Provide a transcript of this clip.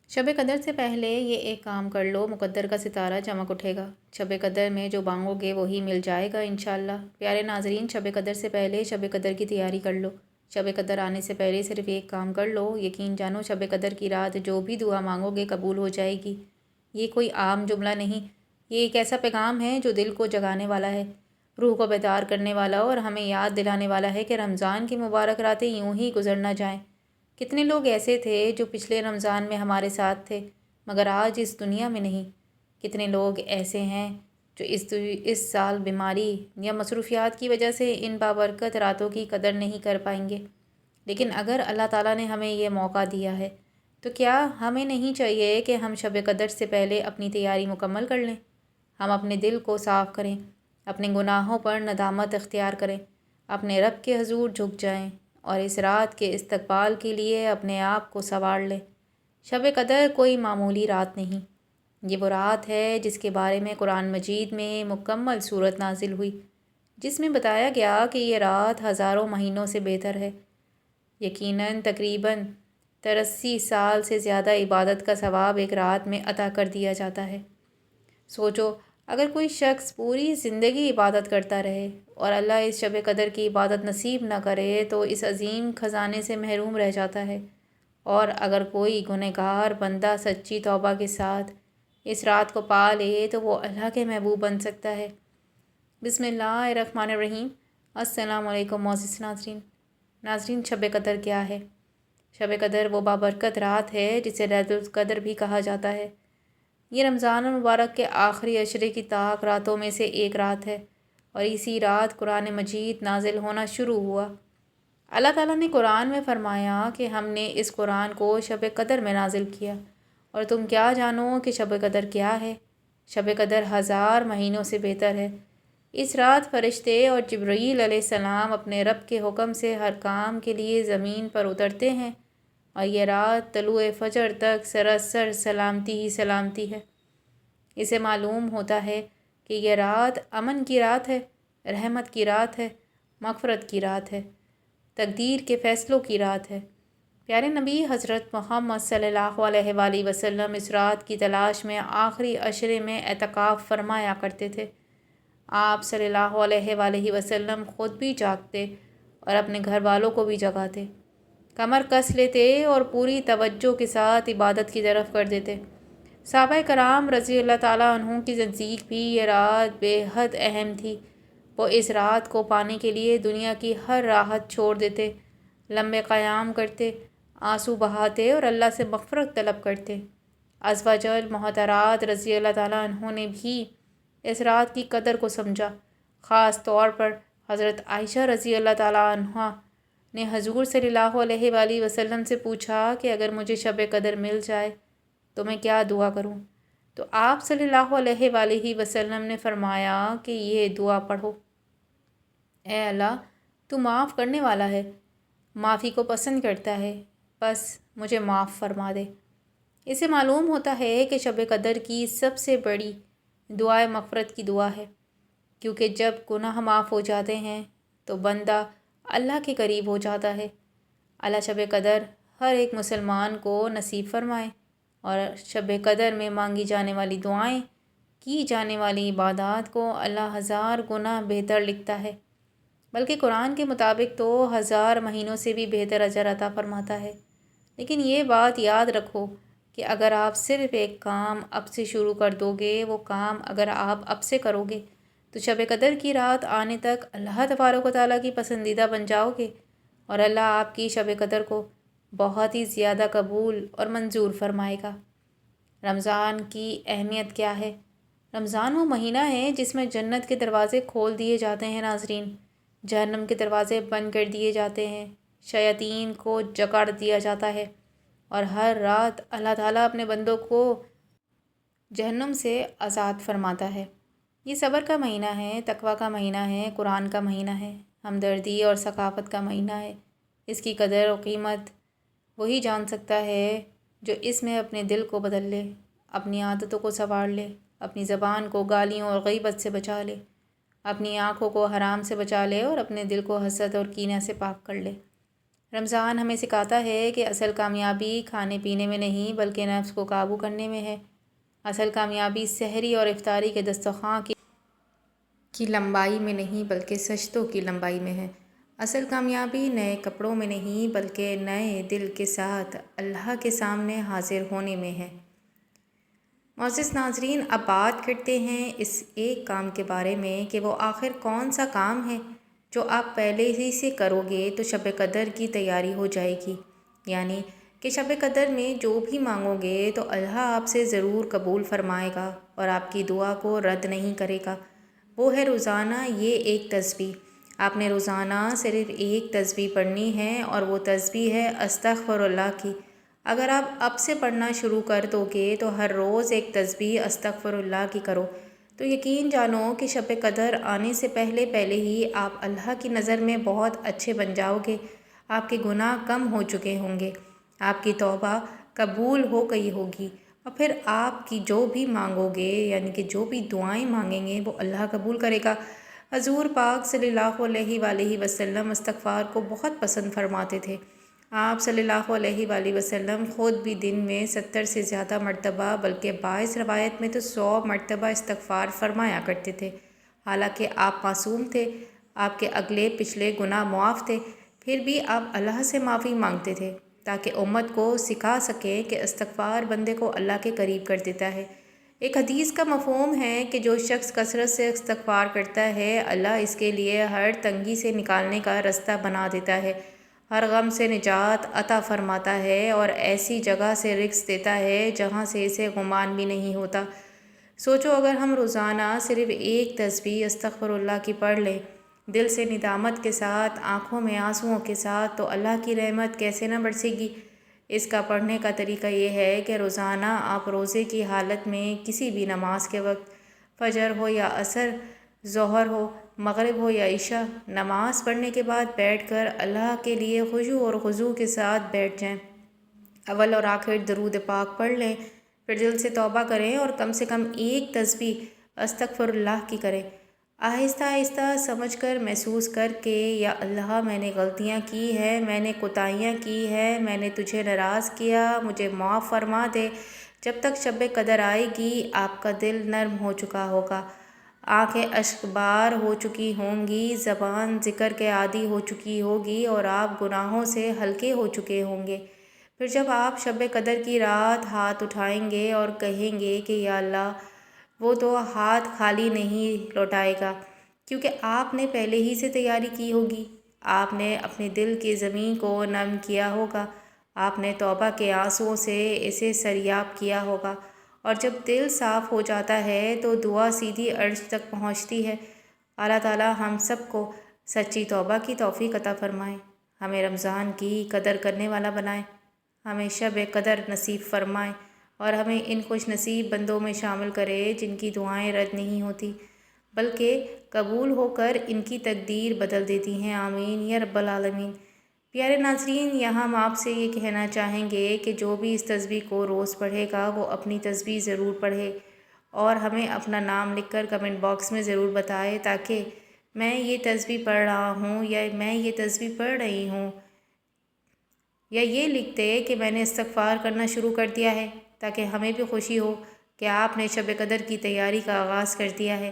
شب قدر سے پہلے یہ ایک کام کر لو، مقدر کا ستارہ چمک اٹھے گا۔ شب قدر میں جو مانگو گے وہی مل جائے گا انشاءاللہ۔ پیارے ناظرین، شب قدر سے پہلے شب قدر کی تیاری کر لو۔ شب قدر آنے سے پہلے صرف ایک کام کر لو، یقین جانو شب قدر کی رات جو بھی دعا مانگو گے قبول ہو جائے گی۔ یہ کوئی عام جملہ نہیں، یہ ایک ایسا پیغام ہے جو دل کو جگانے والا ہے، روح کو بیدار کرنے والا، اور ہمیں یاد دلانے والا ہے کہ رمضان کی مبارک راتیں یوں ہی گزر نہ جائیں۔ کتنے لوگ ایسے تھے جو پچھلے رمضان میں ہمارے ساتھ تھے مگر آج اس دنیا میں نہیں۔ کتنے لوگ ایسے ہیں جو اس سال بیماری یا مصروفیات کی وجہ سے ان بابرکت راتوں کی قدر نہیں کر پائیں گے۔ لیکن اگر اللہ تعالیٰ نے ہمیں یہ موقع دیا ہے تو کیا ہمیں نہیں چاہیے کہ ہم شب قدر سے پہلے اپنی تیاری مکمل کر لیں؟ ہم اپنے دل کو صاف کریں، اپنے گناہوں پر ندامت اختیار کریں، اپنے رب کے حضور جھک جائیں اور اس رات کے استقبال کے لیے اپنے آپ کو سنوار لیں۔ شب قدر کوئی معمولی رات نہیں، یہ وہ رات ہے جس کے بارے میں قرآن مجید میں مکمل صورت نازل ہوئی، جس میں بتایا گیا کہ یہ رات ہزاروں مہینوں سے بہتر ہے۔ یقیناً تقریباً 83 سال سے زیادہ عبادت کا ثواب ایک رات میں عطا کر دیا جاتا ہے۔ سوچو، اگر کوئی شخص پوری زندگی عبادت کرتا رہے اور اللہ اس شب قدر کی عبادت نصیب نہ کرے تو اس عظیم خزانے سے محروم رہ جاتا ہے، اور اگر کوئی گنہگار بندہ سچی توبہ کے ساتھ اس رات کو پا لے تو وہ اللہ کے محبوب بن سکتا ہے۔ بسم اللہ الرحمن الرحیم۔ السلام علیکم معزز ناظرین، شب قدر کیا ہے؟ شب قدر وہ بابرکت رات ہے جسے لیلۃ القدر بھی کہا جاتا ہے۔ یہ رمضان المبارک کے آخری عشرے کی طاق راتوں میں سے ایک رات ہے، اور اسی رات قرآن مجید نازل ہونا شروع ہوا۔ اللہ تعالیٰ نے قرآن میں فرمایا کہ ہم نے اس قرآن کو شب قدر میں نازل کیا، اور تم کیا جانو کہ شب قدر کیا ہے؟ شب قدر 1000 مہینوں سے بہتر ہے۔ اس رات فرشتے اور جبرائیل علیہ السلام اپنے رب کے حکم سے ہر کام کے لیے زمین پر اترتے ہیں، اور یہ رات طلوع فجر تک سراسر سلامتی ہی سلامتی ہے۔ اسے معلوم ہوتا ہے کہ یہ رات امن کی رات ہے، رحمت کی رات ہے، مغفرت کی رات ہے، تقدیر کے فیصلوں کی رات ہے۔ پیارے نبی حضرت محمد صلی اللہ علیہ وآلہ وسلم اس رات کی تلاش میں آخری عشرے میں اعتکاف فرمایا کرتے تھے۔ آپ صلی اللہ علیہ وآلہ وسلم خود بھی جاگتے اور اپنے گھر والوں کو بھی جگاتے، کمر کس لیتے اور پوری توجہ کے ساتھ عبادت کی طرف کر دیتے۔ صحابہ کرام رضی اللہ تعالیٰ عنہ کی نزدیک بھی یہ رات بے حد اہم تھی۔ وہ اس رات کو پانے کے لیے دنیا کی ہر راحت چھوڑ دیتے، لمبے قیام کرتے، آنسو بہاتے اور اللہ سے مغفرت طلب کرتے۔ ازواج محترات رضی اللہ تعالیٰ عنہ نے بھی اس رات کی قدر کو سمجھا۔ خاص طور پر حضرت عائشہ رضی اللہ تعالیٰ عنہ نے حضور صلی اللہ علیہ وآلہ وسلم سے پوچھا کہ اگر مجھے شب قدر مل جائے تو میں کیا دعا کروں؟ تو آپ صلی اللہ علیہ وآلہ وسلم نے فرمایا کہ یہ دعا پڑھو: اے اللہ، تو معاف کرنے والا ہے، معافی کو پسند کرتا ہے، بس مجھے معاف فرما دے۔ اسے معلوم ہوتا ہے کہ شب قدر کی سب سے بڑی دعائے مغفرت کی دعا ہے، کیونکہ جب گناہ معاف ہو جاتے ہیں تو بندہ اللہ کے قریب ہو جاتا ہے۔ اللہ شب قدر ہر ایک مسلمان کو نصیب فرمائے، اور شب قدر میں مانگی جانے والی دعائیں، کی جانے والی عبادات کو اللہ 1000 گنا بہتر لکھتا ہے، بلکہ قرآن کے مطابق تو 1000 مہینوں سے بھی بہتر اجر عطا فرماتا ہے۔ لیکن یہ بات یاد رکھو کہ اگر آپ صرف ایک کام اب سے شروع کر دو گے، وہ کام اگر آپ اب سے کرو گے تو شب قدر کی رات آنے تک اللہ تبارک و تعالیٰ کی پسندیدہ بن جاؤ گے، اور اللہ آپ کی شب قدر کو بہت ہی زیادہ قبول اور منظور فرمائے گا۔ رمضان کی اہمیت کیا ہے؟ رمضان وہ مہینہ ہے جس میں جنت کے دروازے کھول دیے جاتے ہیں ناظرین، جہنم کے دروازے بند کر دیے جاتے ہیں، شیاطین کو جکڑ دیا جاتا ہے، اور ہر رات اللہ تعالیٰ اپنے بندوں کو جہنم سے آزاد فرماتا ہے۔ یہ صبر کا مہینہ ہے، تقویٰ کا مہینہ ہے، قرآن کا مہینہ ہے، ہمدردی اور ثقافت کا مہینہ ہے۔ اس کی قدر و قیمت وہی جان سکتا ہے جو اس میں اپنے دل کو بدل لے، اپنی عادتوں کو سنوار لے، اپنی زبان کو گالیوں اور غیبت سے بچا لے، اپنی آنکھوں کو حرام سے بچا لے، اور اپنے دل کو حسد اور کینہ سے پاک کر لے۔ رمضان ہمیں سکھاتا ہے کہ اصل کامیابی کھانے پینے میں نہیں بلکہ نفس کو قابو کرنے میں ہے۔ اصل کامیابی سحری اور افطاری کے دسترخوان کی لمبائی میں نہیں بلکہ سجدوں کی لمبائی میں ہے۔ اصل کامیابی نئے کپڑوں میں نہیں بلکہ نئے دل کے ساتھ اللہ کے سامنے حاضر ہونے میں ہے۔ معزز ناظرین، اب بات کرتے ہیں اس ایک کام کے بارے میں کہ وہ آخر کون سا کام ہے جو آپ پہلے ہی سے کرو گے تو شب قدر کی تیاری ہو جائے گی، یعنی کہ شب قدر میں جو بھی مانگو گے تو اللہ آپ سے ضرور قبول فرمائے گا اور آپ کی دعا کو رد نہیں کرے گا۔ وہ ہے روزانہ یہ ایک تسبیح۔ آپ نے روزانہ صرف ایک تسبیح پڑھنی ہے اور وہ تسبیح ہے استغفر اللہ کی۔ اگر آپ اب سے پڑھنا شروع کر دو گے تو ہر روز ایک تسبیح استغفر اللہ کی کرو تو یقین جانو کہ شب قدر آنے سے پہلے ہی آپ اللہ کی نظر میں بہت اچھے بن جاؤ گے۔ آپ کے گناہ کم ہو چکے ہوں گے، آپ کی توبہ قبول ہو گئی ہوگی اور پھر آپ کی جو بھی مانگو گے یعنی کہ جو بھی دعائیں مانگیں گے وہ اللہ قبول کرے گا۔ حضور پاک صلی اللہ علیہ وآلہ وسلم استغفار کو بہت پسند فرماتے تھے۔ آپ صلی اللہ علیہ وآلہ وسلم خود بھی دن میں 70 سے زیادہ مرتبہ بلکہ بعض روایت میں تو 100 مرتبہ استغفار فرمایا کرتے تھے۔ حالانکہ آپ معصوم تھے، آپ کے اگلے پچھلے گناہ معاف تھے، پھر بھی آپ اللہ سے معافی مانگتے تھے تاکہ امت کو سکھا سکیں کہ استغفار بندے کو اللہ کے قریب کر دیتا ہے۔ ایک حدیث کا مفہوم ہے کہ جو شخص کثرت سے استغفار کرتا ہے اللہ اس کے لیے ہر تنگی سے نکالنے کا رستہ بنا دیتا ہے، ہر غم سے نجات عطا فرماتا ہے اور ایسی جگہ سے رزق دیتا ہے جہاں سے اسے گمان بھی نہیں ہوتا۔ سوچو اگر ہم روزانہ صرف ایک تسبیح استغفر اللہ کی پڑھ لیں دل سے ندامت کے ساتھ، آنکھوں میں آنسوؤں کے ساتھ، تو اللہ کی رحمت کیسے نہ برسے گی۔ اس کا پڑھنے کا طریقہ یہ ہے کہ روزانہ آپ روزے کی حالت میں کسی بھی نماز کے وقت، فجر ہو یا عصر، ظہر ہو، مغرب ہو یا عشاء، نماز پڑھنے کے بعد بیٹھ کر اللہ کے لیے خشوع اور خضوع کے ساتھ بیٹھ جائیں۔ اول اور آخر درود پاک پڑھ لیں، پھر دل سے توبہ کریں اور کم سے کم ایک تسبیح استغفر اللہ کی کریں، آہستہ آہستہ سمجھ کر محسوس کر کے یا اللہ میں نے غلطیاں کی ہیں، میں نے کوتاہیاں کی ہیں، میں نے تجھے ناراض کیا، مجھے معاف فرما دے۔ جب تک شب قدر آئے گی آپ کا دل نرم ہو چکا ہوگا، آنکھیں اشک بار ہو چکی ہوں گی، زبان ذکر کے عادی ہو چکی ہوگی اور آپ گناہوں سے ہلکے ہو چکے ہوں گے۔ پھر جب آپ شب قدر کی رات ہاتھ اٹھائیں گے اور کہیں گے کہ یا اللہ، وہ تو ہاتھ خالی نہیں لوٹائے گا کیونکہ آپ نے پہلے ہی سے تیاری کی ہوگی، آپ نے اپنے دل کی زمین کو نرم کیا ہوگا، آپ نے توبہ کے آنسوؤں سے اسے سریاب کیا ہوگا، اور جب دل صاف ہو جاتا ہے تو دعا سیدھی عرش تک پہنچتی ہے۔ اللہ تعالی ہم سب کو سچی توبہ کی توفیق عطا فرمائے، ہمیں رمضان کی قدر کرنے والا بنائے، ہمیں شب قدر نصیب فرمائے اور ہمیں ان خوش نصیب بندوں میں شامل کرے جن کی دعائیں رد نہیں ہوتی بلکہ قبول ہو کر ان کی تقدیر بدل دیتی ہیں۔ آمین یا رب العالمین۔ پیارے ناظرین، یہاں ہم آپ سے یہ کہنا چاہیں گے کہ جو بھی اس تسبیح کو روز پڑھے گا وہ اپنی تسبیح ضرور پڑھے اور ہمیں اپنا نام لکھ کر کمنٹ باکس میں ضرور بتائے تاکہ میں یہ تسبیح پڑھ رہا ہوں یا میں یہ تسبیح پڑھ رہی ہوں، یا یہ لکھ دے کہ میں نے استغفار کرنا شروع کر دیا ہے، تاکہ ہمیں بھی خوشی ہو کہ آپ نے شب قدر کی تیاری کا آغاز کر دیا ہے۔